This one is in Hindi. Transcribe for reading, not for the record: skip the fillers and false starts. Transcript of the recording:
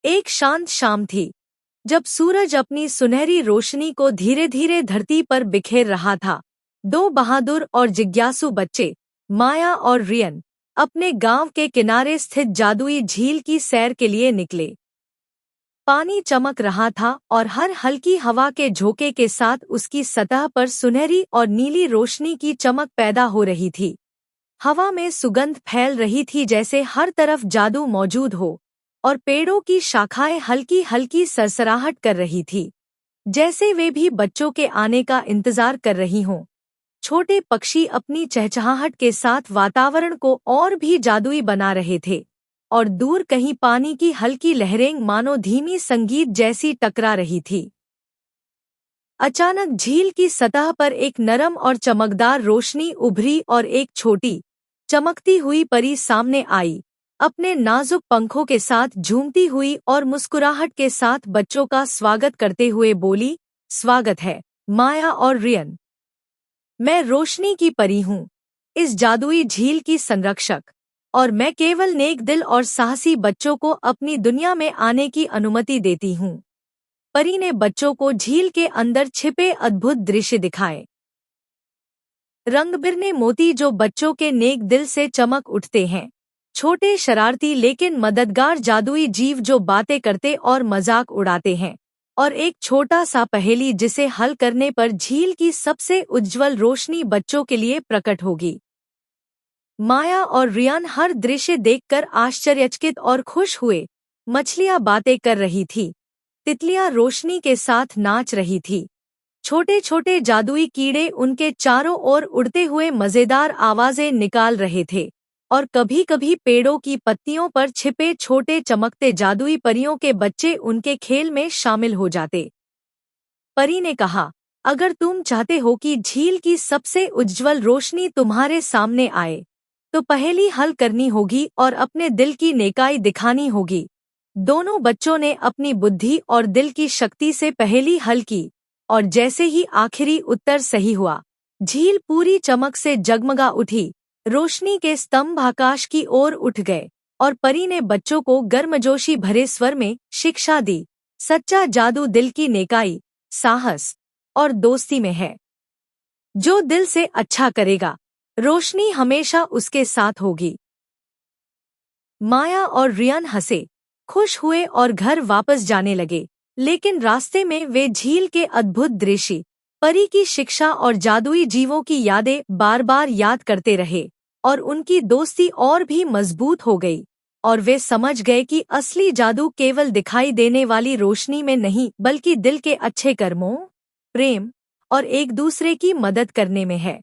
एक शांत शाम थी, जब सूरज अपनी सुनहरी रोशनी को धीरे धीरे धरती पर बिखेर रहा था। दो बहादुर और जिज्ञासु बच्चे, माया और रियन, अपने गांव के किनारे स्थित जादुई झील की सैर के लिए निकले। पानी चमक रहा था और हर हल्की हवा के झोंके के साथ उसकी सतह पर सुनहरी और नीली रोशनी की चमक पैदा हो रही थी। हवा में सुगंध फैल रही थी जैसे हर तरफ जादू मौजूद हो, और पेड़ों की शाखाएं हल्की हल्की सरसराहट कर रही थी, जैसे वे भी बच्चों के आने का इंतजार कर रही हों। छोटे पक्षी अपनी चहचहाहट के साथ वातावरण को और भी जादुई बना रहे थे, और दूर कहीं पानी की हल्की लहरें मानो धीमी संगीत जैसी टकरा रही थी। अचानक झील की सतह पर एक नरम और चमकदार रोशनी उभरी और एक छोटी, चमकती हुई परी सामने आई, अपने नाजुक पंखों के साथ झूमती हुई और मुस्कुराहट के साथ बच्चों का स्वागत करते हुए बोली, स्वागत है, माया और रियन। मैं रोशनी की परी हूँ, इस जादुई झील की संरक्षक, और मैं केवल नेक दिल और साहसी बच्चों को अपनी दुनिया में आने की अनुमति देती हूँ। परी ने बच्चों को झील के अंदर छिपे अद्भुत दृश्य दिखाए। रंग-बिरंगे मोती जो बच्चों के नेक दिल से चमक उठते हैं, छोटे शरारती लेकिन मददगार जादुई जीव जो बातें करते और मजाक उड़ाते हैं, और एक छोटा सा पहेली जिसे हल करने पर झील की सबसे उज्जवल रोशनी बच्चों के लिए प्रकट होगी। माया और रियान हर दृश्य देखकर आश्चर्यचकित और खुश हुए। मछलियां बातें कर रही थी, तितलियां रोशनी के साथ नाच रही थी, छोटे छोटे जादुई कीड़े उनके चारों ओर उड़ते हुए मजेदार आवाजें निकाल रहे थे, और कभी कभी पेड़ों की पत्तियों पर छिपे छोटे चमकते जादुई परियों के बच्चे उनके खेल में शामिल हो जाते। परी ने कहा, अगर तुम चाहते हो कि झील की सबसे उज्जवल रोशनी तुम्हारे सामने आए, तो पहेली हल करनी होगी और अपने दिल की नेकाई दिखानी होगी। दोनों बच्चों ने अपनी बुद्धि और दिल की शक्ति से पहेली हल की, और जैसे ही आखिरी उत्तर सही हुआ, झील पूरी चमक से जगमगा उठी। रोशनी के स्तंभ आकाश की ओर उठ गए, और परी ने बच्चों को गर्मजोशी भरे स्वर में शिक्षा दी, सच्चा जादू दिल की नेकाई, साहस और दोस्ती में है। जो दिल से अच्छा करेगा, रोशनी हमेशा उसके साथ होगी। माया और रियान हंसे, खुश हुए और घर वापस जाने लगे, लेकिन रास्ते में वे झील के अद्भुत दृश्य, परी की शिक्षा और जादुई जीवों की यादें बार बार याद करते रहे, और उनकी दोस्ती और भी मजबूत हो गई, और वे समझ गए कि असली जादू केवल दिखाई देने वाली रोशनी में नहीं बल्कि दिल के अच्छे कर्मों, प्रेम और एक दूसरे की मदद करने में है।